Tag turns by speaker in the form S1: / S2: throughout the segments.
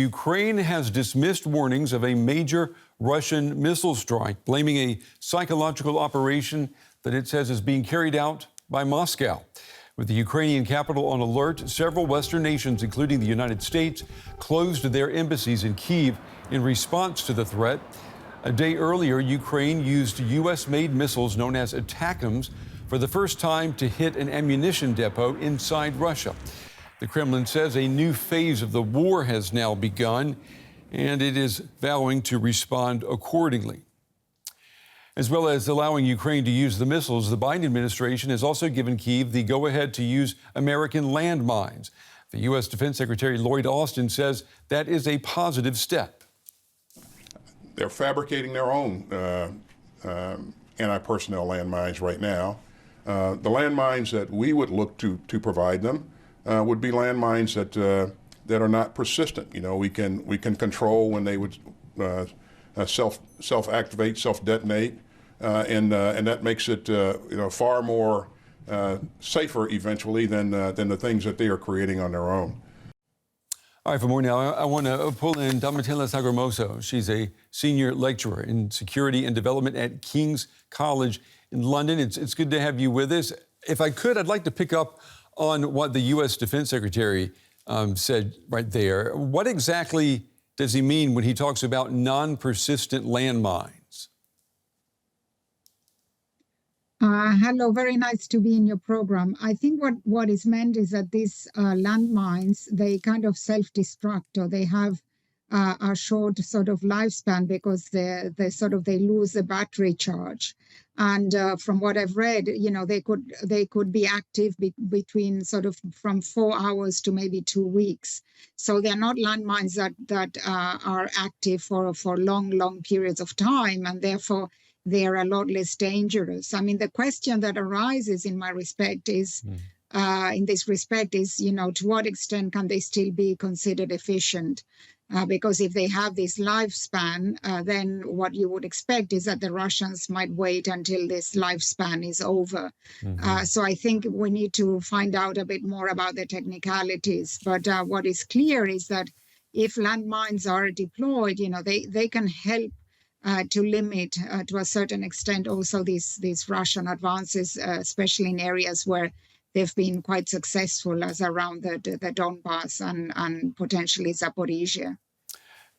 S1: Ukraine has dismissed warnings of a major Russian missile strike, blaming a psychological operation that it says is being carried out by Moscow. With the Ukrainian capital on alert, several Western nations, including the United States, closed their embassies in Kyiv in response to the threat. A day earlier, Ukraine used U.S.-made missiles known as ATACMs for the first time to hit an ammunition depot inside Russia. The Kremlin says a new phase of the war has now begun, and it is vowing to respond accordingly. As well as allowing Ukraine to use the missiles, the Biden administration has also given Kyiv the go-ahead to use American landmines. The U.S. Defense Secretary Lloyd Austin says that is a positive step.
S2: They're fabricating their own anti-personnel landmines right now. The landmines that we would look to provide them would be landmines that are not persistent. You know, we can control when they would self-activate, self-detonate, and that makes it far more safer eventually than the things that they are creating on their own.
S1: All right, for more now, I want to pull in Domitilla Sagramoso. She's a senior lecturer in security and development at King's College in London. It's good to have you with us. If I could, I'd like to pick up on what the U.S. Defense Secretary said right there. What exactly does he mean when he talks about non-persistent landmines?
S3: Hello, very nice to be in your program. I think what is meant is that these landmines, they kind of self-destruct, or they have a short sort of lifespan because they lose the battery charge. And from what I've read, you know, they could be active between sort of from 4 hours to maybe 2 weeks. So they're not landmines that are active for long periods of time, and therefore they are a lot less dangerous. I mean, the question that arises in this respect is, you know, to what extent can they still be considered efficient? Because if they have this lifespan, then what you would expect is that the Russians might wait until this lifespan is over. So I think we need to find out a bit more about the technicalities. But what is clear is that if landmines are deployed, you know, they can help to limit to a certain extent also these Russian advances, especially in areas where they've been quite successful, as around the Donbass and potentially Zaporizhia.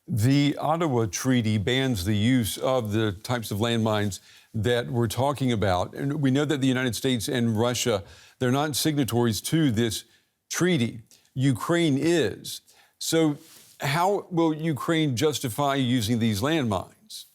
S1: The Ottawa Treaty bans the use of the types of landmines that we're talking about. And we know that the United States and Russia, they're not signatories to this treaty. Ukraine is. So how will Ukraine justify using these landmines?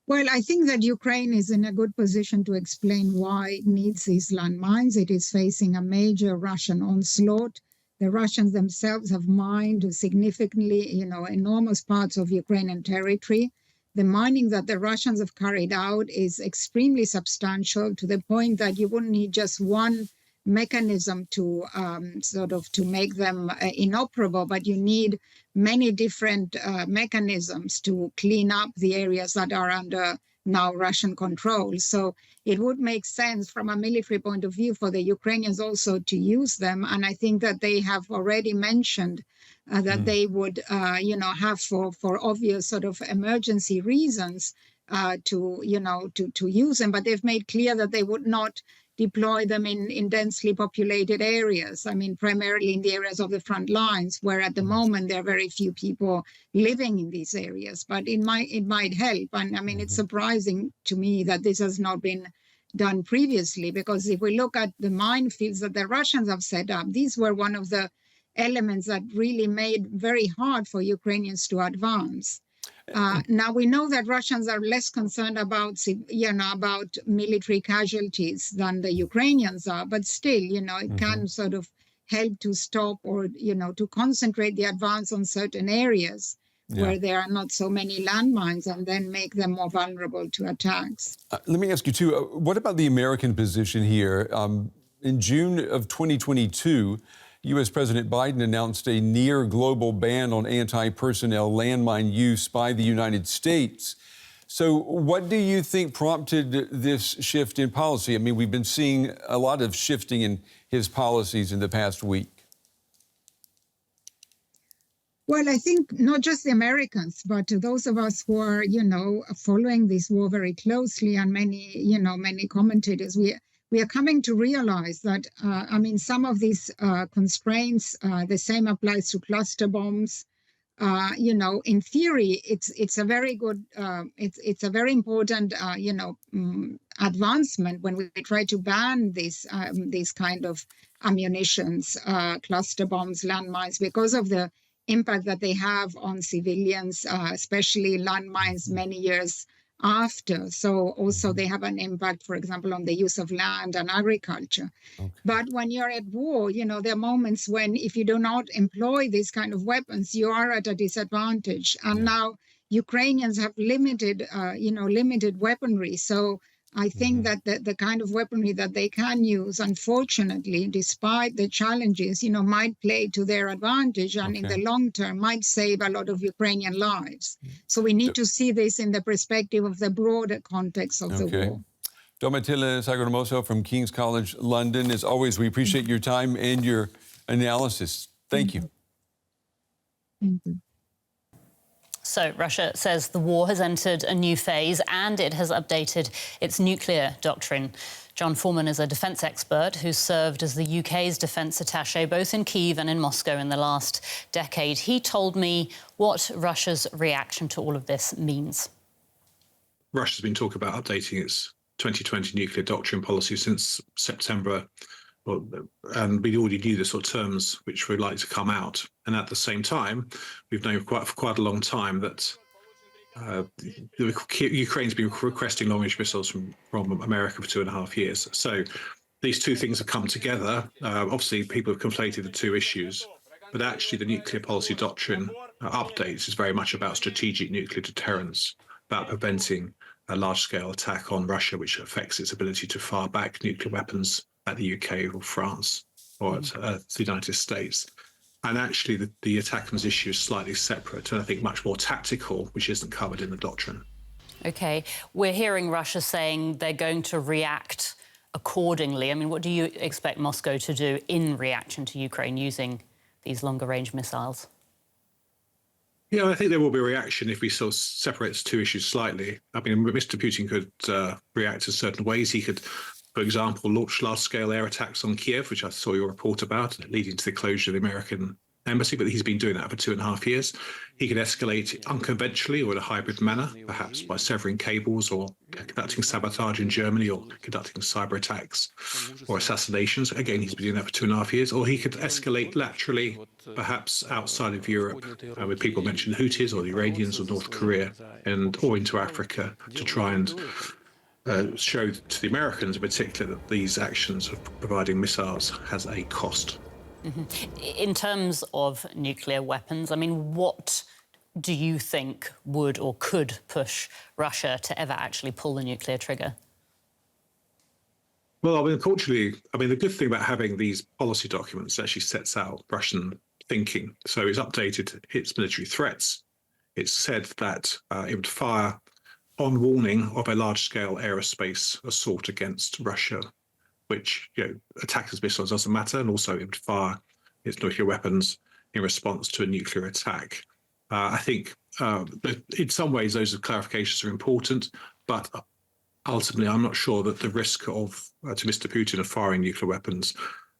S3: Well, I think that Ukraine is in a good position to explain why it needs these landmines. It is facing a major Russian onslaught. The Russians themselves have mined significantly, you know, enormous parts of Ukrainian territory. The mining that the Russians have carried out is extremely substantial, to the point that you wouldn't need just one mechanism to to make them inoperable, but you need many different mechanisms to clean up the areas that are under now Russian control. So it would make sense from a military point of view for the Ukrainians also to use them. And I think that they have already mentioned that they would, have for obvious sort of emergency reasons to use them. But they've made clear that they would not deploy them in densely populated areas. I mean, primarily in the areas of the front lines, where at the moment there are very few people living in these areas. But it might help. And I mean, it's surprising to me that this has not been done previously, because if we look at the minefields that the Russians have set up, these were one of the elements that really made very hard for Ukrainians to advance. Now we know that Russians are less concerned about military casualties than the Ukrainians are, but still, it can sort of help to stop or, to concentrate the advance on certain areas where there are not so many landmines, and then make them more vulnerable to attacks.
S1: Let me ask you too, what about the American position here? In June of 2022, U.S. President Biden announced a near global ban on anti-personnel landmine use by the United States. So what do you think prompted this shift in policy? I mean, we've been seeing a lot of shifting in his policies in the past week.
S3: Well, I think not just the Americans, but those of us who are, following this war very closely, and many commentators, we are coming to realize that, some of these constraints, the same applies to cluster bombs. In theory, it's a very good, it's a very important, advancement when we try to ban these kind of ammunitions, cluster bombs, landmines, because of the impact that they have on civilians, especially landmines many years after. So also they have an impact, for example, on the use of land and agriculture. Okay. But when you're at war, there are moments when if you do not employ these kind of weapons, you are at a disadvantage. And now Ukrainians have limited weaponry. So I think that the kind of weaponry that they can use, unfortunately, despite the challenges, might play to their advantage, and in the long term might save a lot of Ukrainian lives. So we need to see this in the perspective of the broader context of the war.
S1: Domitilla Sagramoso from King's College London. As always, we appreciate your time and your analysis. Thank you.
S3: Thank you.
S4: So Russia says the war has entered a new phase and it has updated its nuclear doctrine. John Foreman is a defence expert who served as the UK's defence attaché both in Kyiv and in Moscow in the last decade. He told me what Russia's reaction to all of this means.
S5: Russia's been talking about updating its 2020 nuclear doctrine policy since September. And we already knew the sort of terms which were likely to come out. And at the same time, we've known for quite a long time that Ukraine's been requesting long-range missiles from America for 2.5 years. So these two things have come together. Obviously, people have conflated the two issues, but actually the nuclear policy doctrine updates is very much about strategic nuclear deterrence, about preventing a large-scale attack on Russia, which affects its ability to fire back nuclear weapons at the UK or France or at the United States. And actually the attackers issue is slightly separate and I think much more tactical, which isn't covered in the doctrine.
S4: OK, we're hearing Russia saying they're going to react accordingly. I mean, what do you expect Moscow to do in reaction to Ukraine using these longer-range missiles?
S5: Yeah, I think there will be a reaction if we sort of separate the two issues slightly. I mean, Mr. Putin could react in certain ways. He could, for example, launch large-scale air attacks on Kyiv, which I saw your report about, leading to the closure of the American embassy, but he's been doing that for 2.5 years. He could escalate unconventionally or in a hybrid manner, perhaps by severing cables or conducting sabotage in Germany or conducting cyber attacks or assassinations. Again, he's been doing that for 2.5 years. Or he could escalate laterally, perhaps outside of Europe, with people mention Houthis or the Iranians or North Korea, or into Africa to try and show to the Americans in particular that these actions of providing missiles has a cost.
S4: Mm-hmm. In terms of nuclear weapons, I mean, what do you think would or could push Russia to ever actually pull the nuclear trigger?
S5: Well, I mean, unfortunately, the good thing about having these policy documents actually sets out Russian thinking. So it's updated its military threats. It's said that it would fire on warning of a large-scale aerospace assault against Russia, which, attackers' missiles doesn't matter, and also it would fire its nuclear weapons in response to a nuclear attack. I think in some ways those clarifications are important, but ultimately I'm not sure that the risk of to Mr. Putin of firing nuclear weapons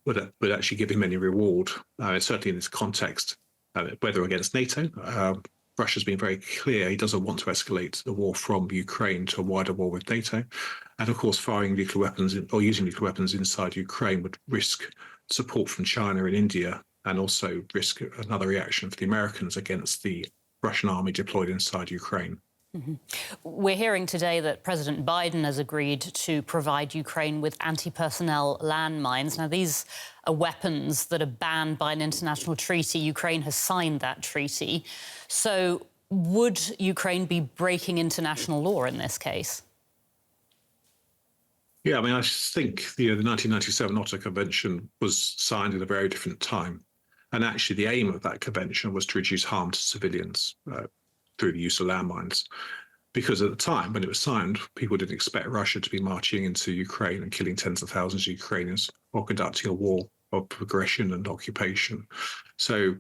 S5: would actually give him any reward. Certainly in this context, whether against NATO. Russia's been very clear he doesn't want to escalate the war from Ukraine to a wider war with NATO. And of course, firing nuclear weapons or using nuclear weapons inside Ukraine would risk support from China and India, and also risk another reaction for the Americans against the Russian army deployed inside Ukraine.
S4: Mm-hmm. We're hearing today that President Biden has agreed to provide Ukraine with anti-personnel landmines. Now, these are weapons that are banned by an international treaty. Ukraine has signed that treaty. So would Ukraine be breaking international law in this case?
S5: Yeah, I think the 1997 Ottawa Convention was signed at a very different time. And actually, the aim of that convention was to reduce harm to civilians through the use of landmines. Because at the time, when it was signed, people didn't expect Russia to be marching into Ukraine and killing tens of thousands of Ukrainians or conducting a war of aggression and occupation. So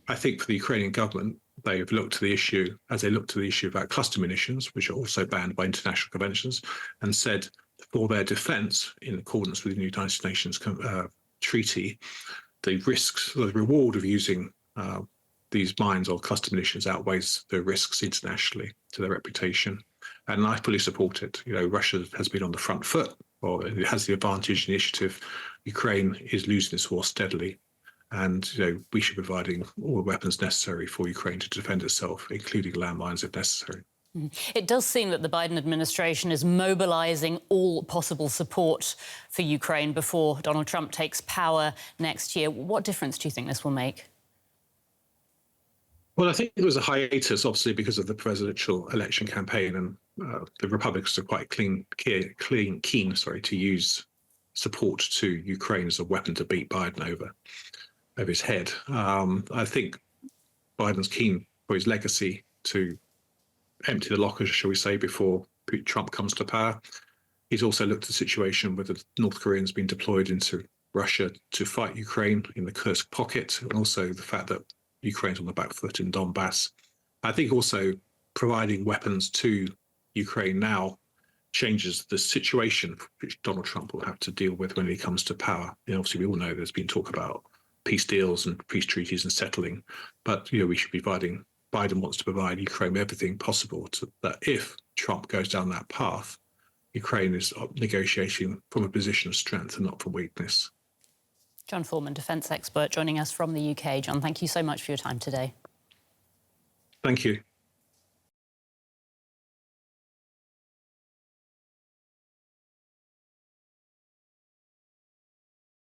S5: I think for the Ukrainian government, they've looked to the issue, as they look to the issue about cluster munitions, which are also banned by international conventions, and said for their defence, in accordance with the United Nations treaty, the risks, the reward of using these mines or cluster munitions outweighs the risks internationally to their reputation. And I fully support it. You know, Russia has been on the front foot, or it has the advantage initiative. Ukraine is losing this war steadily. And you know, we should be providing all the weapons necessary for Ukraine to defend itself, including landmines if necessary.
S4: It does seem that the Biden administration is mobilising all possible support for Ukraine before Donald Trump takes power next year. What difference do you think this will make?
S5: Well, I think there was a hiatus, obviously, because of the presidential election campaign, and the Republicans are quite keen to use support to Ukraine as a weapon to beat Biden over his head. I think Biden's keen for his legacy to empty the lockers, shall we say, before Trump comes to power. He's also looked at the situation where the North Koreans being deployed into Russia to fight Ukraine in the Kursk pocket, and also the fact that Ukraine's on the back foot in Donbass. I think also providing weapons to Ukraine now changes the situation which Donald Trump will have to deal with when he comes to power. You know, obviously, we all know there's been talk about peace deals and peace treaties and settling, but you know, we should be providing. Biden wants to provide Ukraine with everything possible so that if Trump goes down that path, Ukraine is negotiating from a position of strength and not from weakness.
S4: John Foreman, defence expert, joining us from the UK. John, thank you so much for your time today.
S5: Thank you.